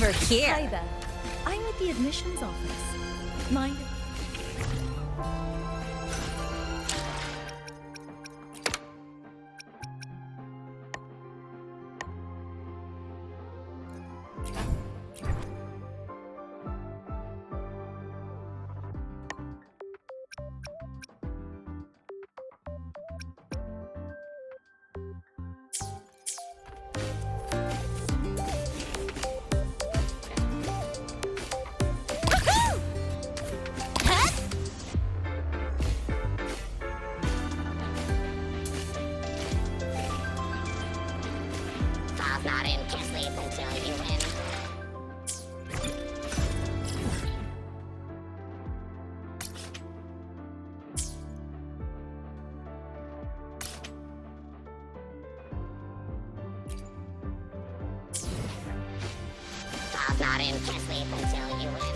over here. Hi there. I'm at the admissions office. Mind if... Not in, can't sleep until you win. File's not in, can't sleep until you win.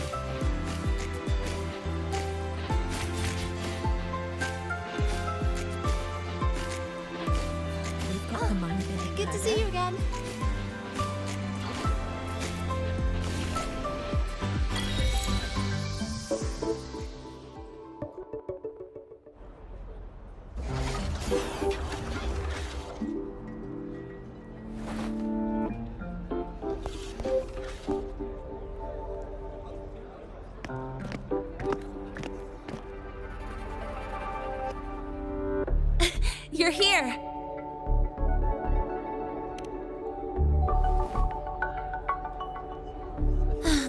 We've got the mind bending. Good to see you again. You're here.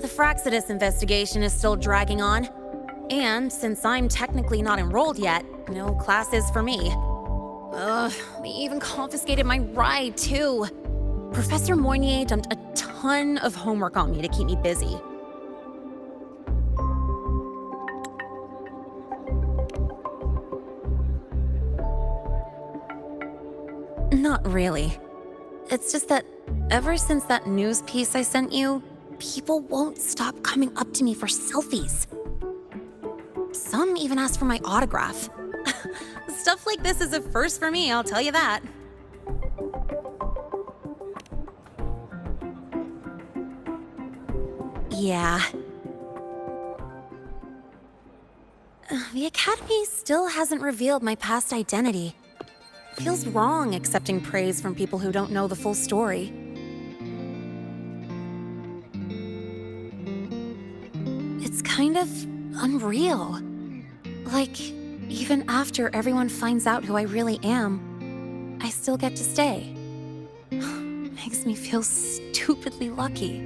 The Fraxidus investigation is still dragging on. And since I'm technically not enrolled yet, no classes for me. Ugh, they even confiscated my ride, too. Professor Mornye dumped a ton of homework on me to keep me busy. Not really. It's just that ever since that news piece I sent you, people won't stop coming up to me for selfies. Some even ask for my autograph. Stuff like this is a first for me, I'll tell you that. Yeah. The Academy still hasn't revealed my past identity. Feels wrong accepting praise from people who don't know the full story. It's kind of unreal. Like, even after everyone finds out who I really am, I still get to stay. Makes me feel stupidly lucky.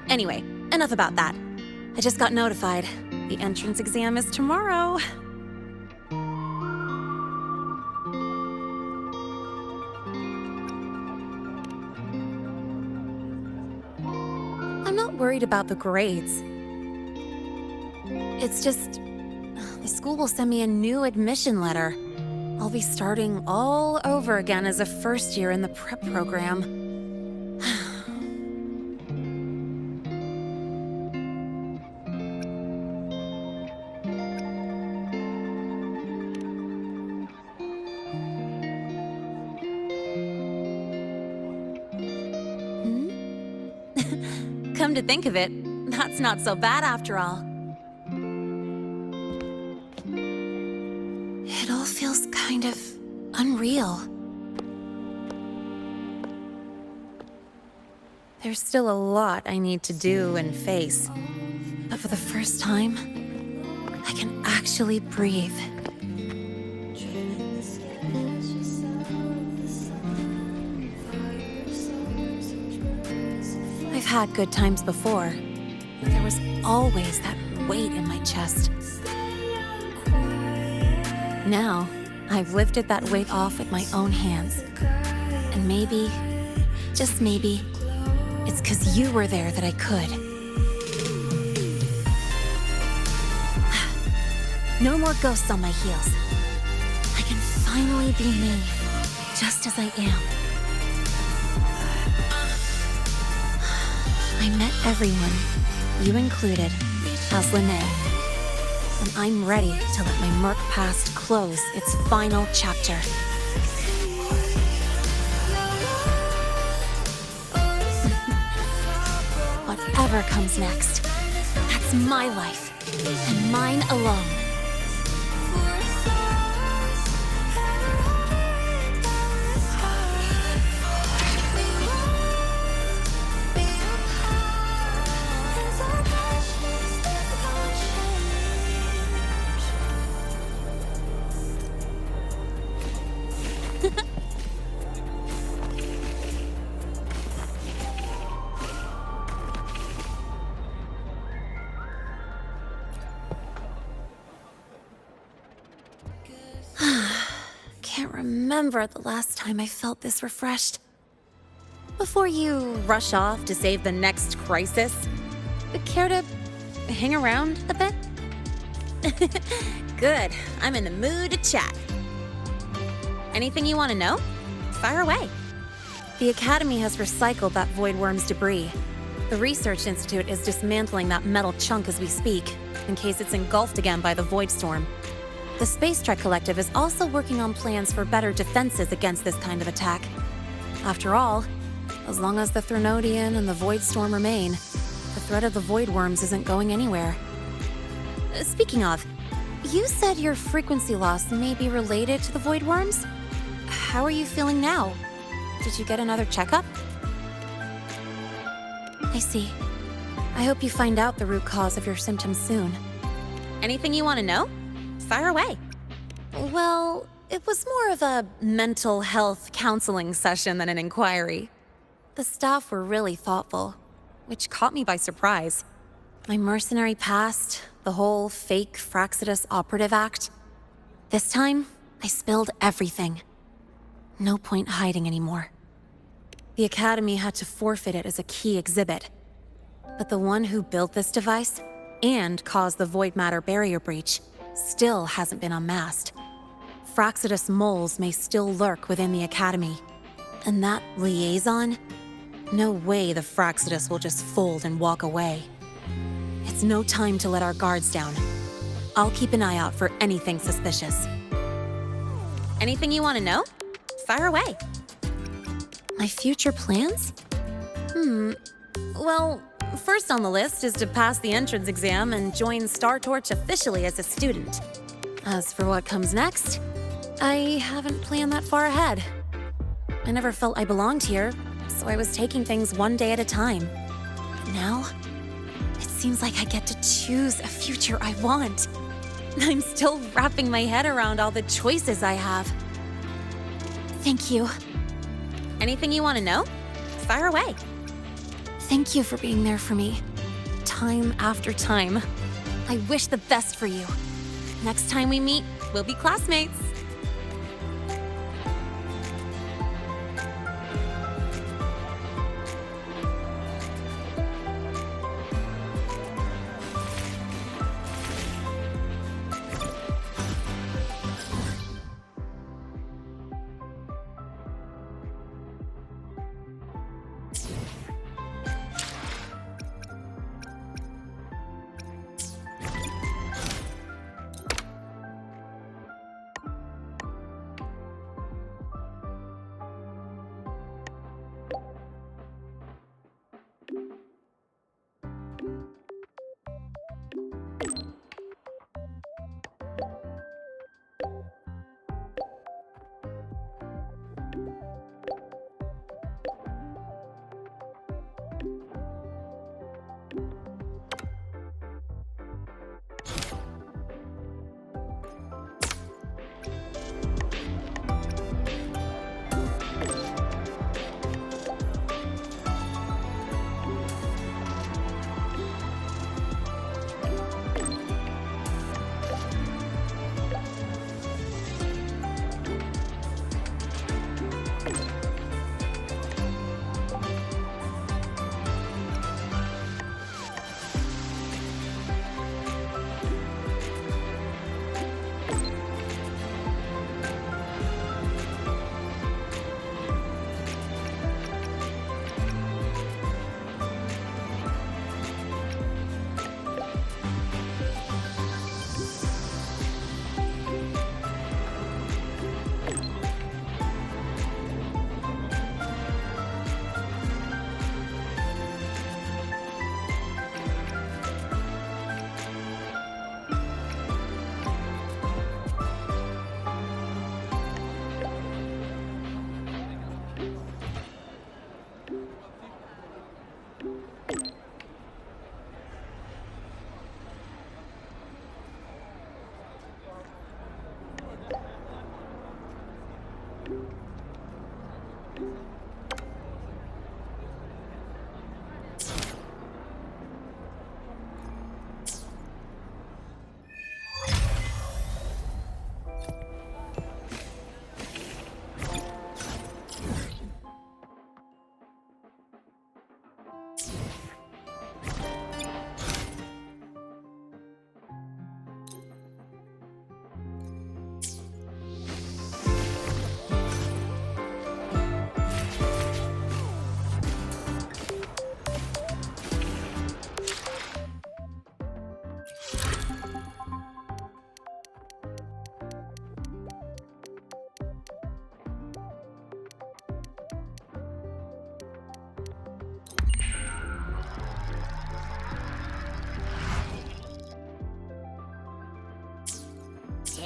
Anyway, enough about that. I just got notified. The entrance exam is tomorrow. I'm not worried about the grades. It's just, the school will send me a new admission letter. I'll be starting all over again as a first year in the prep program. Come to think of it, that's not so bad after all. It all feels kind of unreal. There's still a lot I need to do and face, but for the first time, I can actually breathe. I've had good times before, but there was always that weight in my chest. Now, I've lifted that weight off with my own hands. And maybe, just maybe, it's 'cause you were there that I could. No more ghosts on my heels. I can finally be me, just as I am. I met everyone, you included, as Lene. And I'm ready to let my murk past close its final chapter. whatever comes next. That's my life, and mine alone. Can't remember the last time I felt this refreshed. Before you rush off to save the next crisis, care to hang around a bit? Good. I'm in the mood to chat. Anything you want to know? Fire away. The Academy has recycled that Void Worm's debris. The Research Institute is dismantling that metal chunk as we speak, in case it's engulfed again by the Void Storm. The Space Trek Collective is also working on plans for better defenses against this kind of attack. After all, as long as the Threnodian and the Void Storm remain, the threat of the Void Worms isn't going anywhere. Speaking of, you said your frequency loss may be related to the Void Worms? How are you feeling now? Did you get another checkup? I see. I hope you find out the root cause of your symptoms soon. Anything you want to know? Fire away. Well, it was more of a mental health counseling session than an inquiry. The staff were really thoughtful, which caught me by surprise. My mercenary past, the whole fake Fraxidus operative act. This time, I spilled everything. No point hiding anymore. The Academy had to forfeit it as a key exhibit. But the one who built this device, and caused the void matter barrier breach, still hasn't been unmasked. Fraxidus moles may still lurk within the Academy. And that liaison? No way the Fraxidus will just fold and walk away. It's no time to let our guards down. I'll keep an eye out for anything suspicious. Anything you want to know? Fire away. My future plans? Well, first on the list is to pass the entrance exam and join StarTorch officially as a student. As for what comes next, I haven't planned that far ahead. I never felt I belonged here, so I was taking things one day at a time. But now, it seems like I get to choose a future I want. I'm still wrapping my head around all the choices I have. Thank you. Anything you want to know? Fire away. Thank you for being there for me. Time after time. I wish the best for you. Next time we meet, we'll be classmates.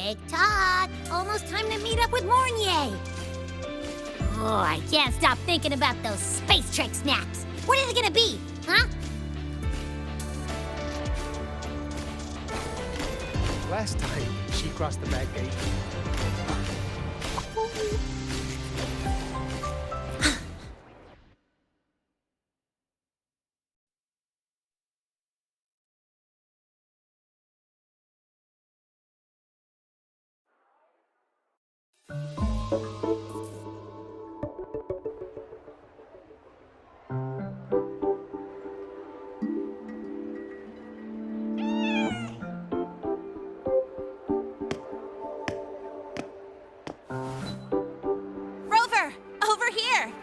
Tick-tock! Almost time to meet up with Mornye! Oh, I can't stop thinking about those space trick snacks! What is it gonna be, huh? Last time, she crossed the back gate. Rover, over here!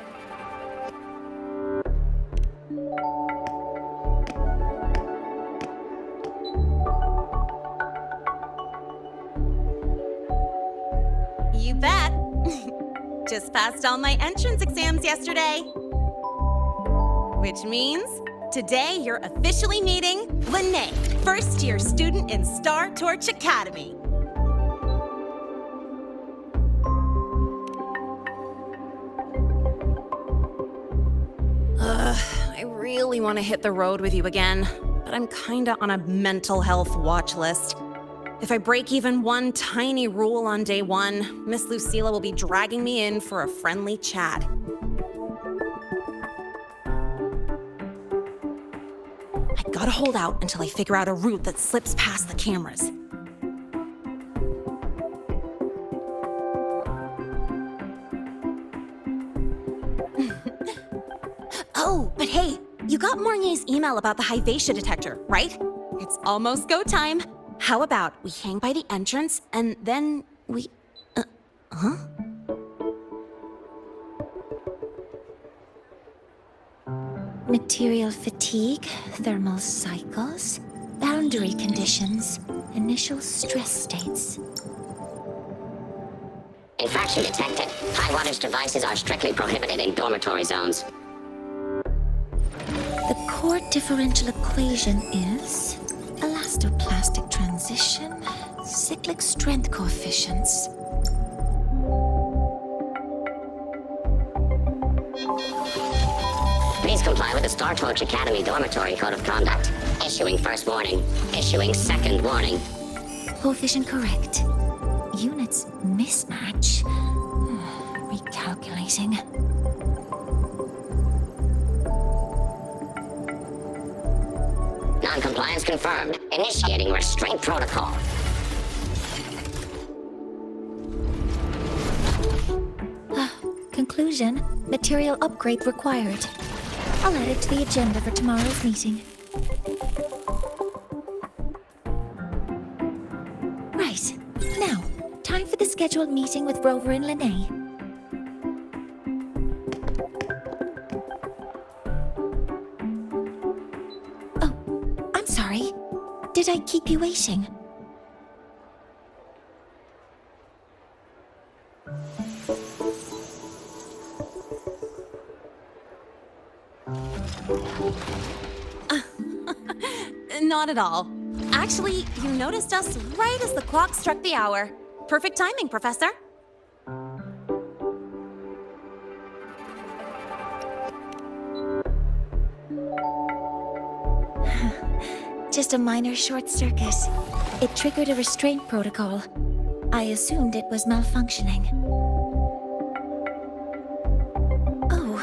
You bet. Just passed all my entrance exams yesterday. Which means today you're officially meeting Lene, first-year student in Star Torch Academy. I really want to hit the road with you again, but I'm kinda on a mental health watch list. If I break even one tiny rule on day one, Miss Lucila will be dragging me in for a friendly chat. I gotta hold out until I figure out a route that slips past the cameras. Oh, but hey, you got Mornye's email about the Hyvatia detector, right? It's almost go time. How about we hang by the entrance and then we... huh? Material fatigue, thermal cycles, boundary conditions, initial stress states. Infraction detected. High wattage devices are strictly prohibited in dormitory zones. The core differential equation is elastoplastic transition, cyclic strength coefficients. Please comply with the Star Torch Academy Dormitory Code of Conduct. Issuing first warning. Issuing second warning. Coefficient correct. Units mismatch. Recalculating. Non-compliance confirmed. Initiating restraint protocol. Conclusion, material upgrade required. I'll add it to the agenda for tomorrow's meeting. Right. Now, time for the scheduled meeting with Rover and Lene. Oh, I'm sorry. Did I keep you waiting? Not at all. Actually, you noticed us right as the clock struck the hour. Perfect timing, Professor. Just a minor short circuit. It triggered a restraint protocol. I assumed it was malfunctioning. Oh,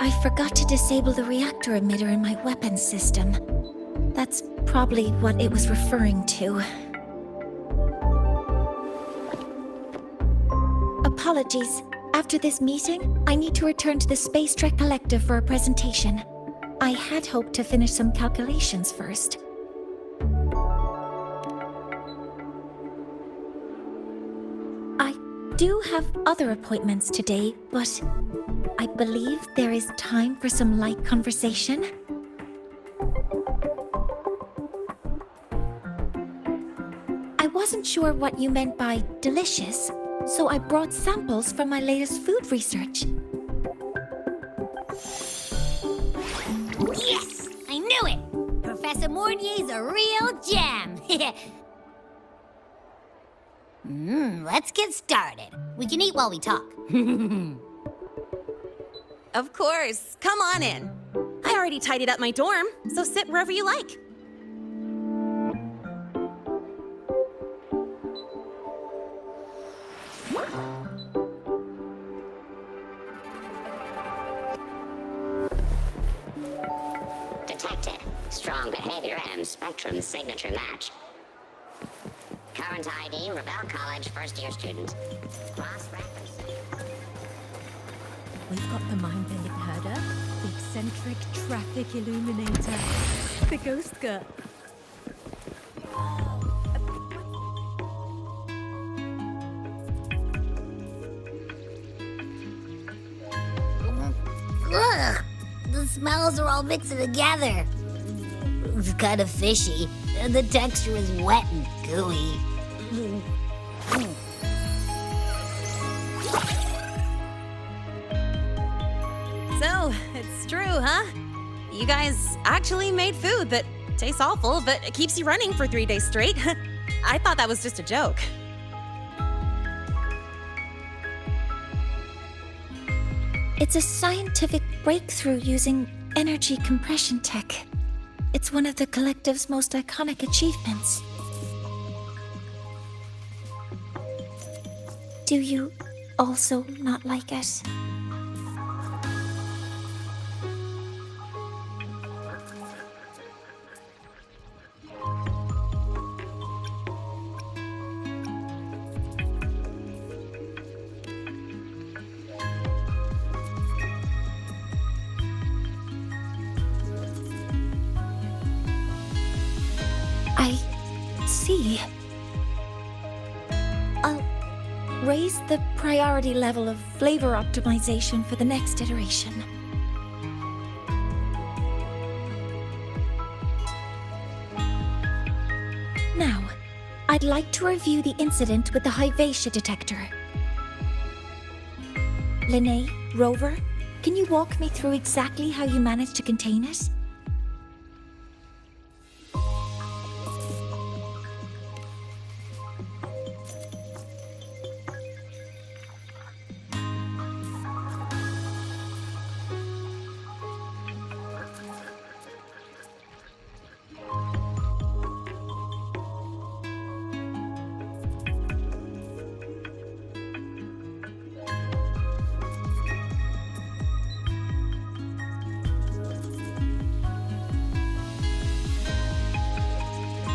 I forgot to disable the reactor emitter in my weapons system. That's probably what it was referring to. Apologies. After this meeting, I need to return to the Space Trek Collective for a presentation. I had hoped to finish some calculations first. I do have other appointments today, but I believe there is time for some light conversation. I wasn't sure what you meant by delicious, so I brought samples from my latest food research. Yes! I knew it! Professor Mornye's a real gem! Let's get started. We can eat while we talk. Of course. Come on in. I already tidied up my dorm, so sit wherever you like. Detected. Strong behavior and spectrum signature match. Current ID, Rebel College first-year student. Cross-reference. We've got the mind-bending herder, the eccentric traffic illuminator, the ghost girl. Ugh! The smells are all mixing together. It's kind of fishy, and the texture is wet and gooey. So, it's true, huh? You guys actually made food that tastes awful, but it keeps you running for 3 days straight. I thought that was just a joke. It's a scientific breakthrough using energy compression tech. It's one of the collective's most iconic achievements. Do you also not like it? I see. I'll raise the priority level of flavor optimization for the next iteration. Now, I'd like to review the incident with the Hyvatia detector. Linnae, Rover, can you walk me through exactly how you managed to contain it?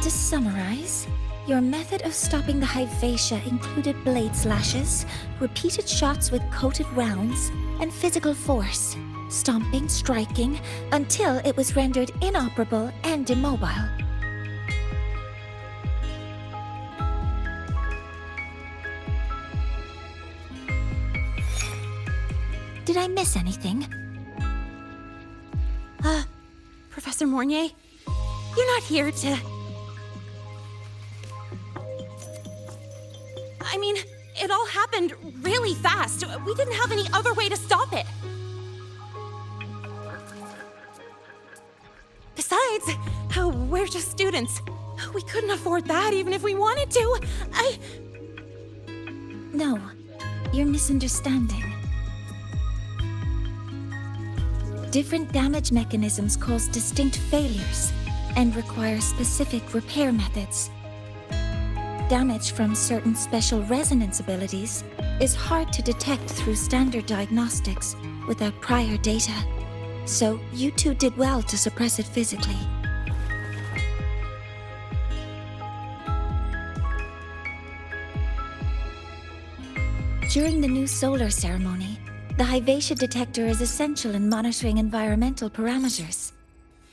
To summarize, your method of stopping the Hyvatia included blade slashes, repeated shots with coated rounds, and physical force, stomping, striking, until it was rendered inoperable and immobile. Did I miss anything? Professor Mornye, you're not here to... I mean, it all happened really fast. We didn't have any other way to stop it. Besides, we're just students. We couldn't afford that even if we wanted to. No, you're misunderstanding. Different damage mechanisms cause distinct failures and require specific repair methods. Damage from certain special resonance abilities is hard to detect through standard diagnostics without prior data, so you two did well to suppress it physically. During the new solar ceremony, the Hyvatia detector is essential in monitoring environmental parameters.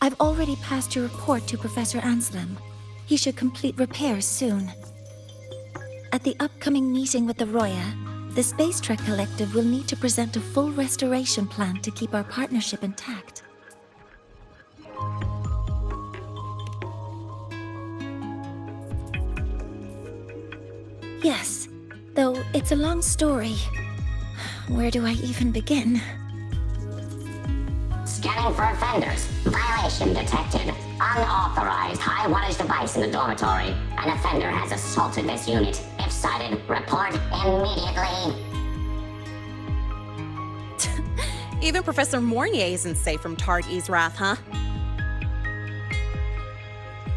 I've already passed your report to Professor Anselm. He should complete repairs soon. At the upcoming meeting with the Roya, the Space Trek Collective will need to present a full restoration plan to keep our partnership intact. Yes, though it's a long story. Where do I even begin? Scanning for offenders. Violation detected. Unauthorized high wattage device in the dormitory. An offender has assaulted this unit. If Sighted. Report immediately. Even Professor Mornye isn't safe from Targ-E's wrath, huh?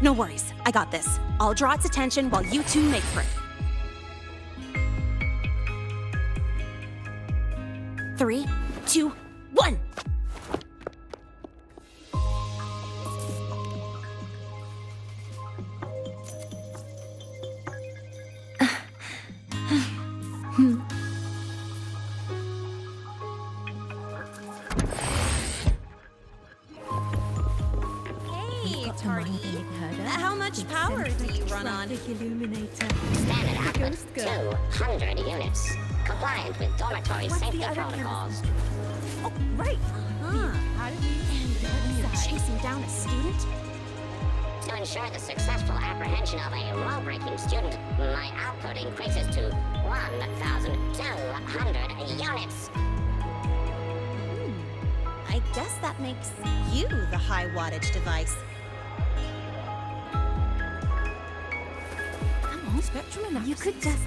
No worries, I got this. I'll draw its attention while you two make for it. 3, 2, 1! Hey, Targ-E. How much power do you run on? Illuminator. Standard output Ghost girl. 200 units. Compliant with dormitory safety protocols. Oh, right. Huh. How did we And you're chasing down a student? To ensure the successful apprehension of a law-breaking student, my output increases to 1,200 units. I guess that makes you the high wattage device. Come on, spectrum analysis. You could just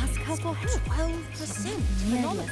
ask her for help. 12%. Phenomenal.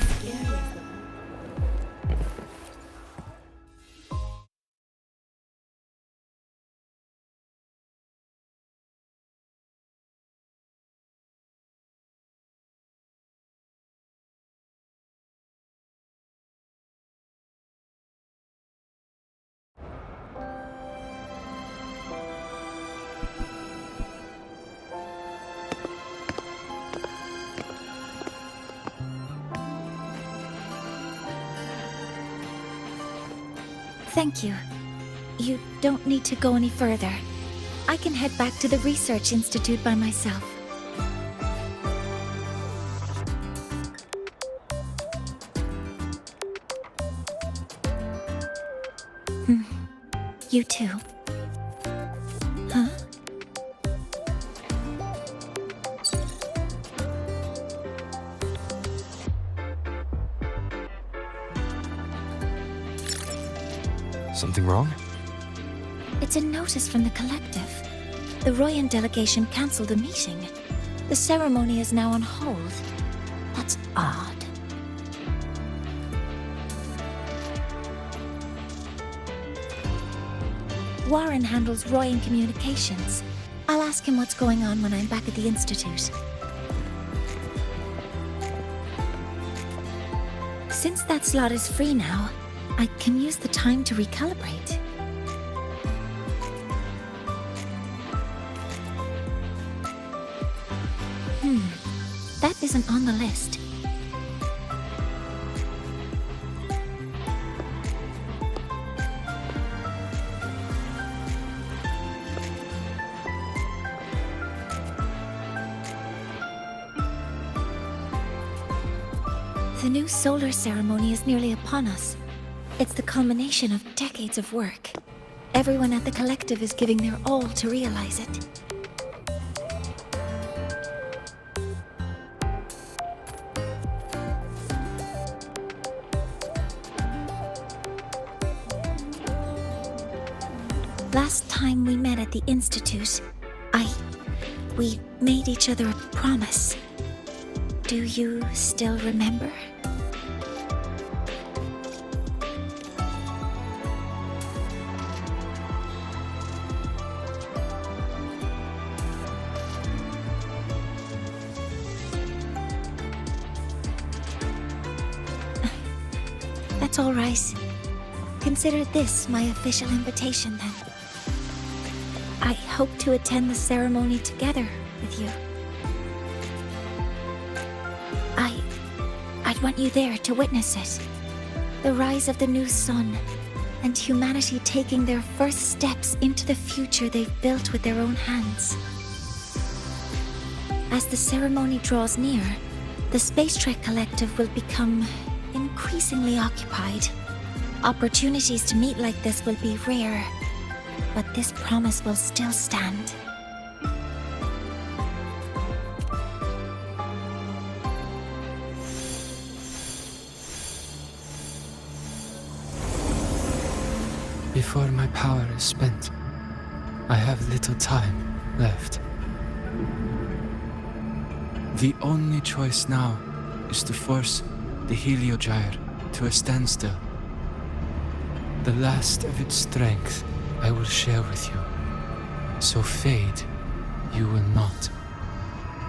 Thank you. You don't need to go any further. I can head back to the Research Institute by myself. You too. Huh? Something wrong? It's a notice from the collective. The Royan delegation cancelled a meeting. The ceremony is now on hold. That's odd. Warren handles Royan communications. I'll ask him what's going on when I'm back at the Institute. Since that slot is free now, I can use the time to recalibrate. That isn't on the list. The new solar ceremony is nearly upon us. It's the culmination of decades of work. Everyone at the collective is giving their all to realize it. Last time we met at the Institute, we made each other a promise. Do you still remember? That's all right. Consider this my official invitation then. I hope to attend the ceremony together with you. I'd want you there to witness it. The rise of the new sun, and humanity taking their first steps into the future they've built with their own hands. As the ceremony draws near, the Space Trek Collective will become increasingly occupied. Opportunities to meet like this will be rare, but this promise will still stand. Before my power is spent, I have little time left. The only choice now is to force the Heliogyre to a standstill. The last of its strength I will share with you. So fade you will not.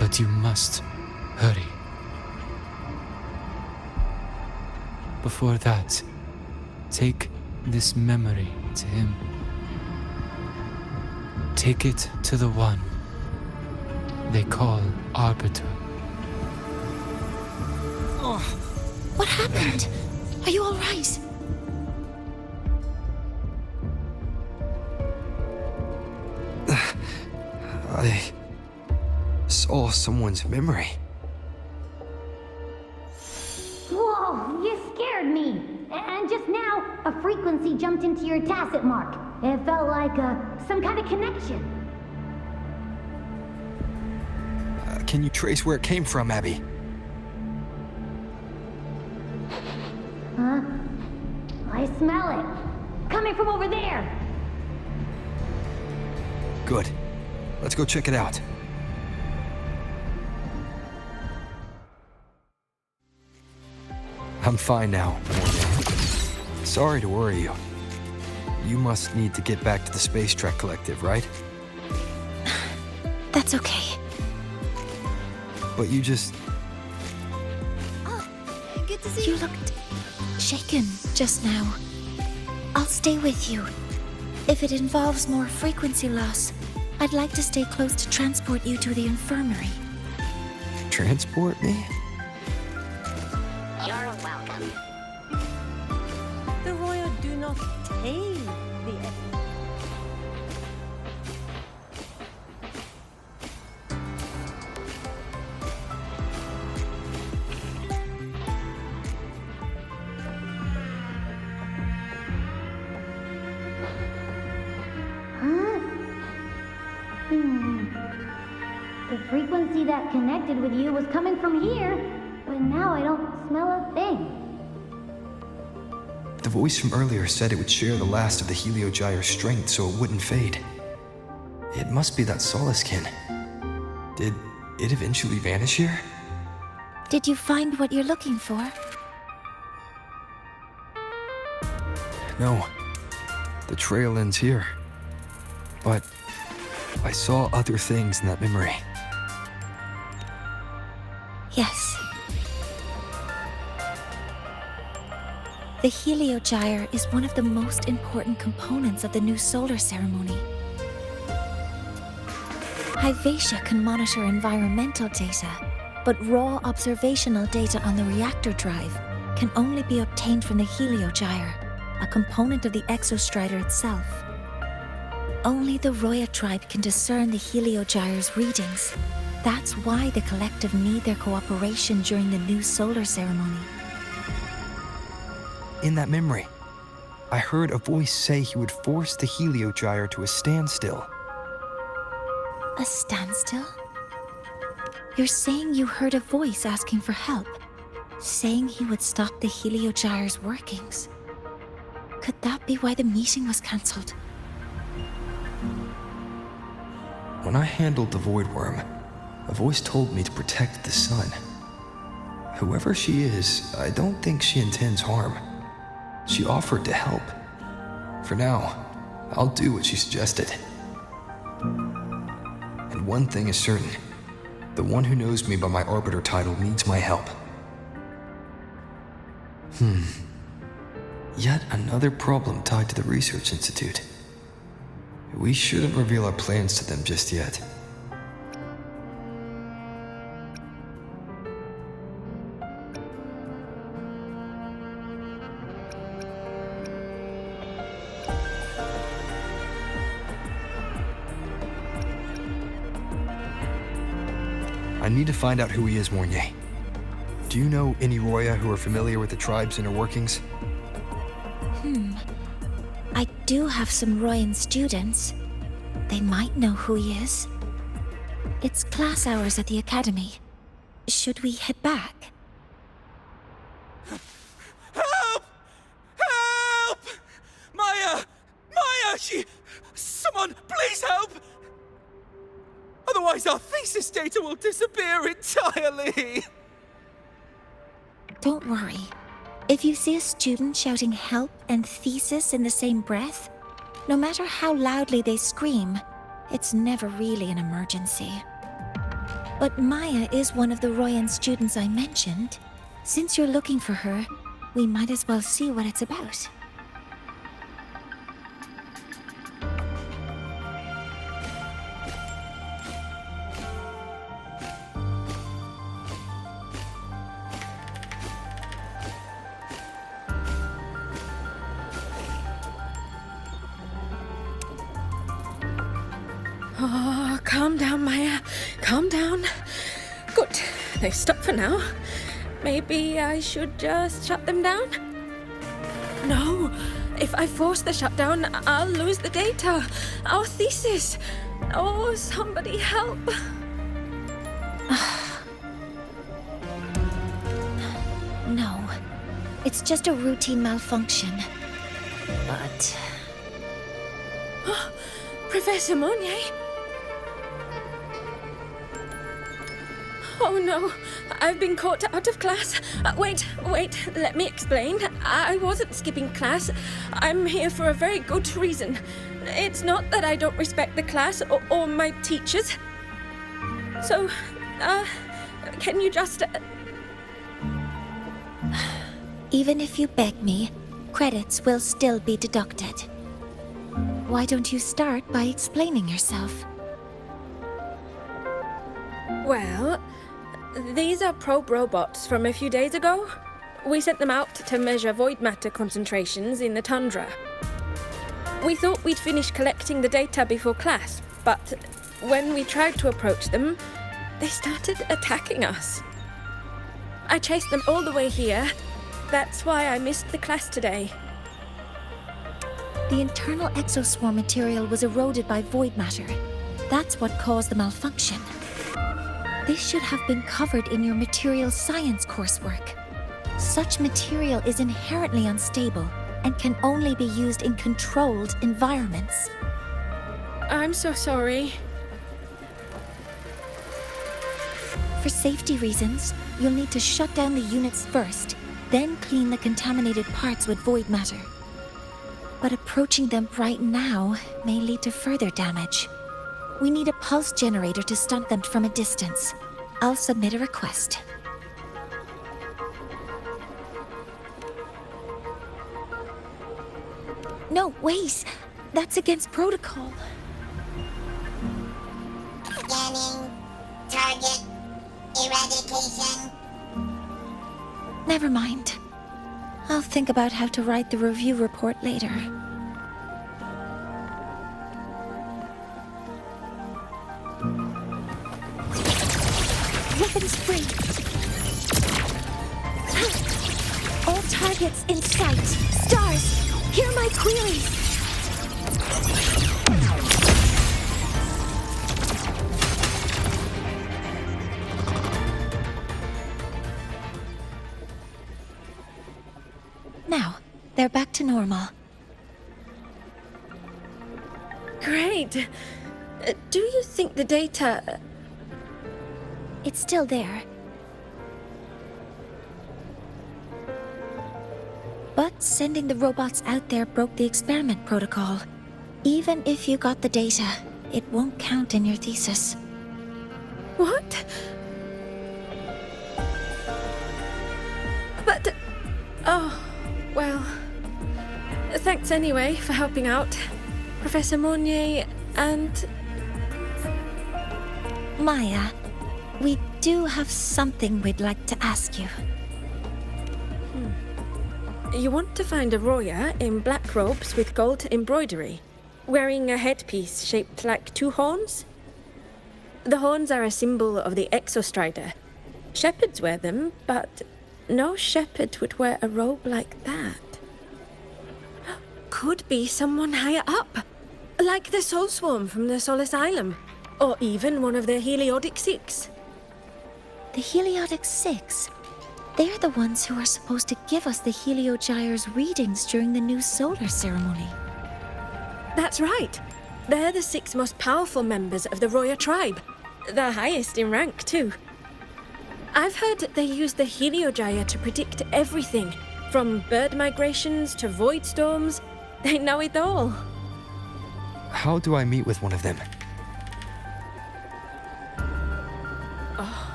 But you must hurry. Before that, take this memory to him. Take it to the one they call Arbiter. Oh, what happened? Are you all right? I saw someone's memory. Whoa, you scared me. And just now, a frequency jumped into your tacit mark. It felt like some kind of connection. Can you trace where it came from, Abby? Huh? I smell it. Coming from over there. Good. Let's go check it out. I'm fine now, Mornye. Sorry to worry you. You must need to get back to the Space Trek Collective, right? That's okay. But you just... Oh, good to see you. You looked shaken just now. I'll stay with you. If it involves more frequency loss, I'd like to stay close to transport you to the infirmary. Transport me? You're welcome. The Roya do not tame the The frequency that connected with you was coming from here, but now I don't smell a thing. The voice from earlier said it would share the last of the Heliogyre's strength so it wouldn't fade. It must be that Solaskin. Did it eventually vanish here? Did you find what you're looking for? No. The trail ends here. But I saw other things in that memory. Yes. The Heliogyre is one of the most important components of the new solar ceremony. Hyvatia can monitor environmental data, but raw observational data on the reactor drive can only be obtained from the Heliogyre, a component of the exostrider itself. Only the Roya tribe can discern the Heliogyre's readings. That's why the collective need their cooperation during the new solar ceremony. In that memory, I heard a voice say he would force the Heliogyre to a standstill. A standstill? You're saying you heard a voice asking for help, saying he would stop the Heliogyre's workings. Could that be why the meeting was cancelled? When I handled the Void Worm, a voice told me to protect the sun. Whoever she is, I don't think she intends harm. She offered to help. For now, I'll do what she suggested. And one thing is certain. The one who knows me by my Arbiter title needs my help. Yet another problem tied to the Research Institute. We shouldn't reveal our plans to them just yet. I need to find out who he is, Mornye. Do you know any Roya who are familiar with the tribe's inner workings? I do have some Royan students. They might know who he is. It's class hours at the academy. Should we head back? Help! Help! Maya! Maya! Someone, please help! Otherwise our thesis data will disappear entirely! Don't worry. If you see a student shouting help and thesis in the same breath, no matter how loudly they scream, it's never really an emergency. But Maya is one of the Royan students I mentioned. Since you're looking for her, we might as well see what it's about. Oh, calm down, Maya. Calm down. Good. They've stopped for now. Maybe I should just shut them down? No. If I force the shutdown, I'll lose the data. Our thesis. Oh, somebody help. No. It's just a routine malfunction. But... Professor Mornye? Oh no, I've been caught out of class. Wait, let me explain. I wasn't skipping class. I'm here for a very good reason. It's not that I don't respect the class or my teachers. So, can you just... Even if you beg me, credits will still be deducted. Why don't you start by explaining yourself? Well, these are probe robots from a few days ago. We sent them out to measure void matter concentrations in the tundra. We thought we'd finish collecting the data before class, but when we tried to approach them, they started attacking us. I chased them all the way here. That's why I missed the class today. The internal exoswarm material was eroded by void matter. That's what caused the malfunction. This should have been covered in your material science coursework. Such material is inherently unstable and can only be used in controlled environments. I'm so sorry. For safety reasons, you'll need to shut down the units first, then clean the contaminated parts with void matter. But approaching them right now may lead to further damage. We need a pulse generator to stunt them from a distance. I'll submit a request. No, wait! That's against protocol. Scanning. Target. Eradication. Never mind. I'll think about how to write the review report later. Weapons free. All targets in sight. Stars, hear my queries. Now, they're back to normal. Great. Do you think the data... It's still there. But sending the robots out there broke the experiment protocol. Even if you got the data, it won't count in your thesis. What? But... Oh, well... Thanks anyway for helping out, Professor Mornye and... Maya, we do have something we'd like to ask you. You want to find a Roya in black robes with gold embroidery, wearing a headpiece shaped like two horns? The horns are a symbol of the Exostrider. Shepherds wear them, but no shepherd would wear a robe like that. Could be someone higher up, like the Soul Swarm from the Sol Asylum, or even one of the Heliodic Six. The Heliodic Six? They're the ones who are supposed to give us the Heliogyre's readings during the new solar ceremony. That's right. They're the 6 most powerful members of the Roya tribe. The highest in rank, too. I've heard they use the Heliogyre to predict everything, from bird migrations to void storms. They know it all. How do I meet with one of them?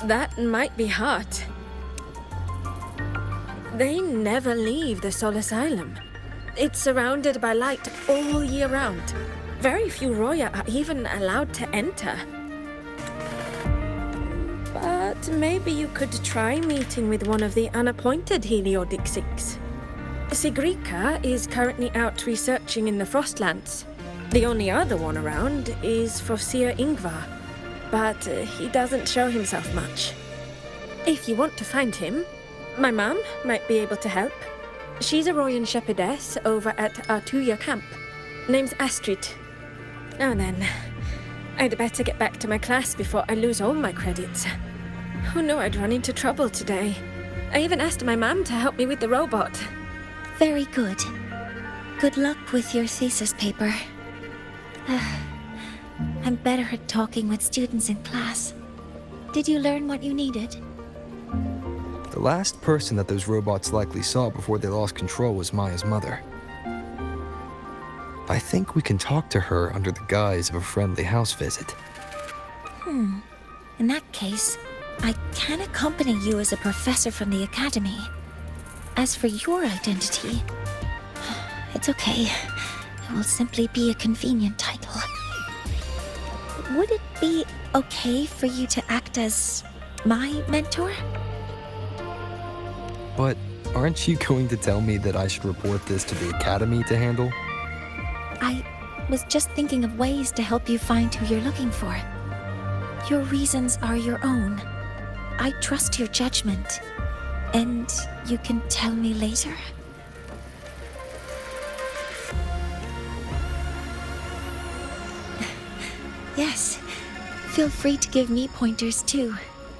That might be hard. They never leave the Sol Asylum. It's surrounded by light all year round. Very few Roya are even allowed to enter. But maybe you could try meeting with one of the unappointed Heliodixics. Sigrika is currently out researching in the Frostlands. The only other one around is Fosir Ingvar, but he doesn't show himself much. If you want to find him, my mum might be able to help. She's a Royan shepherdess over at Artuya camp. Name's Astrid. Now then, I'd better get back to my class before I lose all my credits. Who knew I'd run into trouble today? I even asked my mum to help me with the robot. Very good. Good luck with your thesis paper. I'm better at talking with students in class. Did you learn what you needed? The last person that those robots likely saw before they lost control was Maya's mother. I think we can talk to her under the guise of a friendly house visit. In that case, I can accompany you as a professor from the academy. As for your identity, it's okay. It will simply be a convenient title. Would it be okay for you to act as my mentor? But aren't you going to tell me that I should report this to the academy to handle? I was just thinking of ways to help you find who you're looking for. Your reasons are your own. I trust your judgment. And you can tell me later? Yes. Feel free to give me pointers too,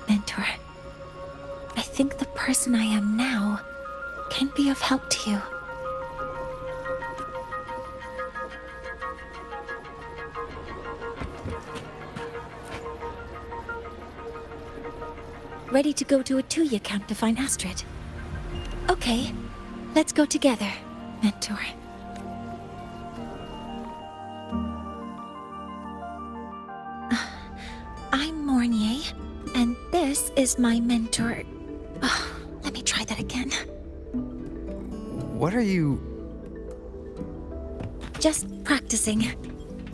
mentor. I think the person I am now can be of help to you. Ready to go to Artuya camp to find Astrid? Okay, let's go together, mentor. I'm Mornye, and this is my mentor. Let me try that again. What are you... Just practicing.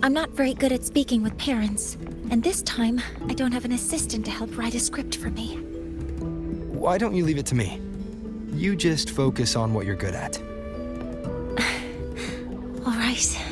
I'm not very good at speaking with parents, and this time I don't have an assistant to help write a script for me. Why don't you leave it to me? You just focus on what you're good at. All right.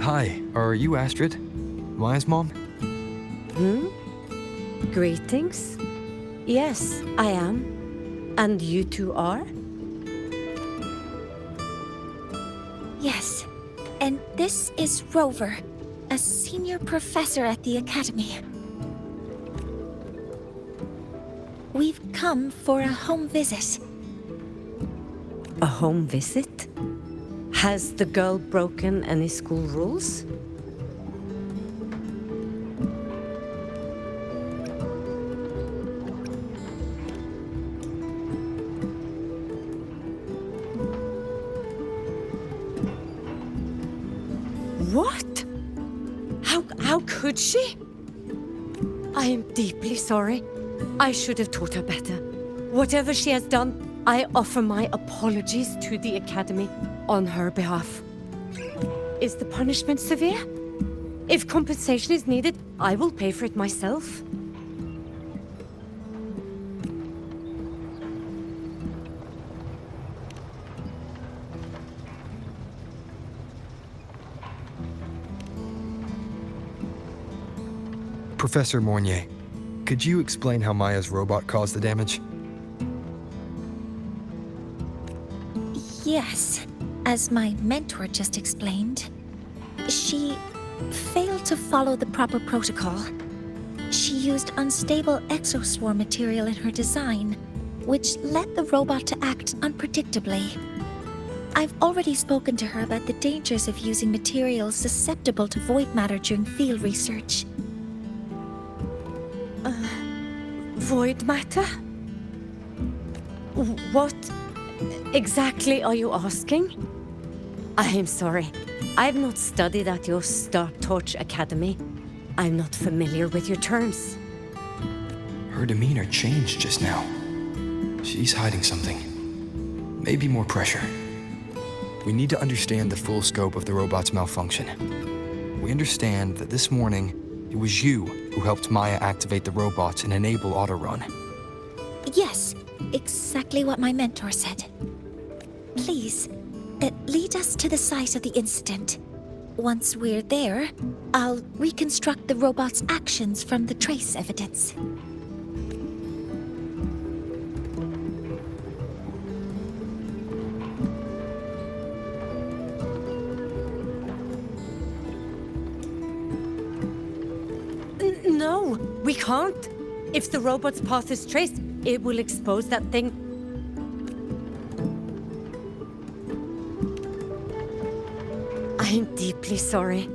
Hi, are you Astrid? Maya's mom? Greetings. Yes, I am. And you two are? Yes. And this is Rover. a senior professor at the Academy. We've come for a home visit. A home visit? Has the girl broken any school rules? What? How could she? I am deeply sorry. I should have taught her better. Whatever she has done, I offer my apologies to the Academy on her behalf. Is the punishment severe? If compensation is needed, I will pay for it myself. Professor Mornye, could you explain how Maya's robot caused the damage? Yes, as my mentor just explained, she failed to follow the proper protocol. She used unstable exoswarm material in her design, which led the robot to act unpredictably. I've already spoken to her about the dangers of using materials susceptible to void matter during field research. Void matter? What exactly are you asking? I am sorry. I have not studied at your Star-Torch Academy. I'm not familiar with your terms. Her demeanor changed just now. She's hiding something. Maybe more pressure. We need to understand the full scope of the robot's malfunction. We understand that this morning, it was you who helped Maya activate the robots and enable auto-run. Yes, exactly what my mentor said. Please, lead us to the site of the incident. Once we're there, I'll reconstruct the robot's actions from the trace evidence. No, we can't. If the robot's path is traced, it will expose that thing. I am deeply sorry.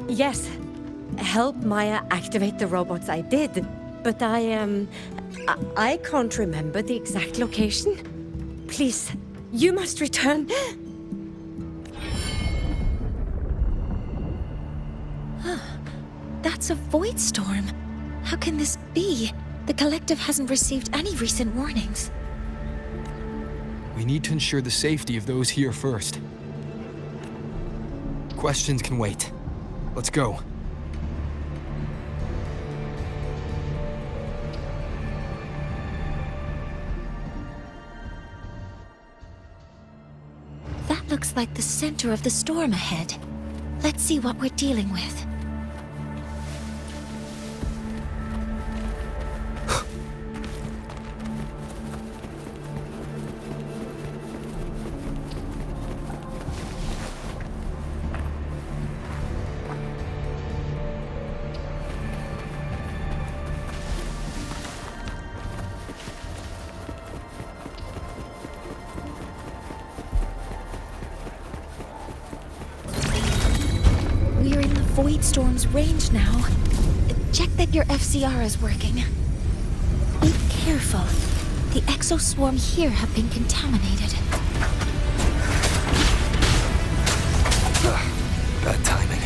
Yes, help Maya activate the robots I did, but I can't remember the exact location. Please, you must return. That's a void storm. How can this be? The collective hasn't received any recent warnings. We need to ensure the safety of those here first. Questions can wait. Let's go. That looks like the center of the storm ahead. Let's see what we're dealing with. We're in the void storm's range now. Check that your FCR is working. Be careful. The exoswarm here have been contaminated. Bad timing.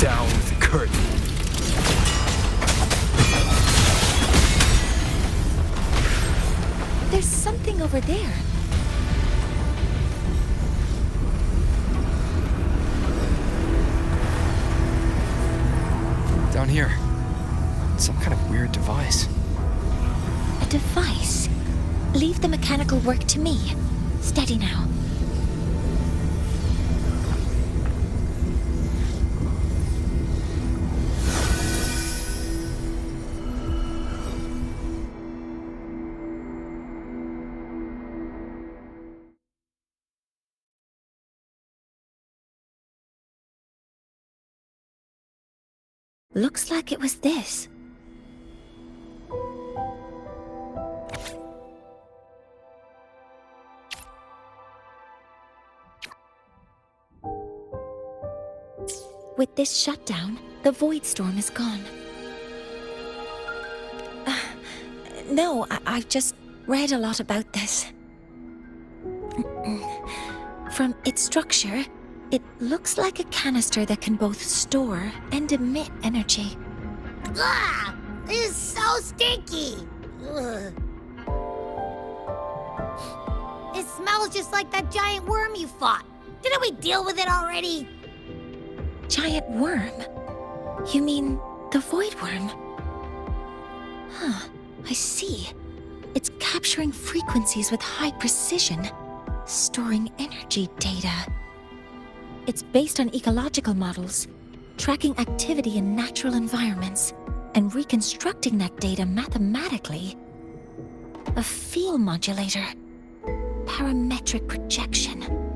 Down with the curtain. There's something over there. Down here. Some kind of weird device. A device? Leave the mechanical work to me. Steady now. Looks like it was this. With this shutdown, the void storm is gone. No, I've just read a lot about this. From its structure, it looks like a canister that can both store and emit energy. Ugh! This is so stinky! Ugh. It smells just like that giant worm you fought. Didn't we deal with it already? Giant worm? You mean the void worm? Huh, I see. It's capturing frequencies with high precision, storing energy data. It's based on ecological models, tracking activity in natural environments, and reconstructing that data mathematically. A field modulator. Parametric projection.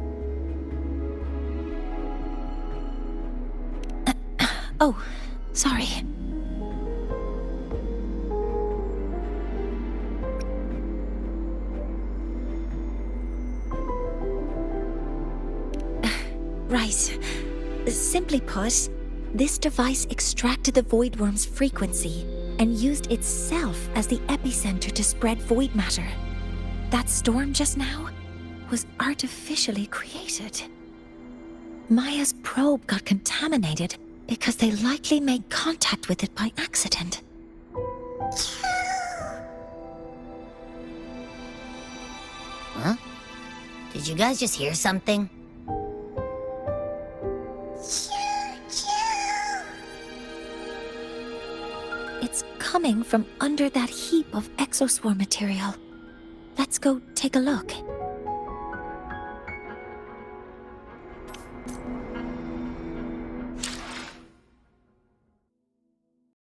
Oh, sorry. Right. Simply put, this device extracted the void worm's frequency and used itself as the epicenter to spread void matter. That storm just now was artificially created. Maya's probe got contaminated because they likely made contact with it by accident. Huh? Did you guys just hear something? It's coming from under that heap of exoswarm material. Let's go take a look.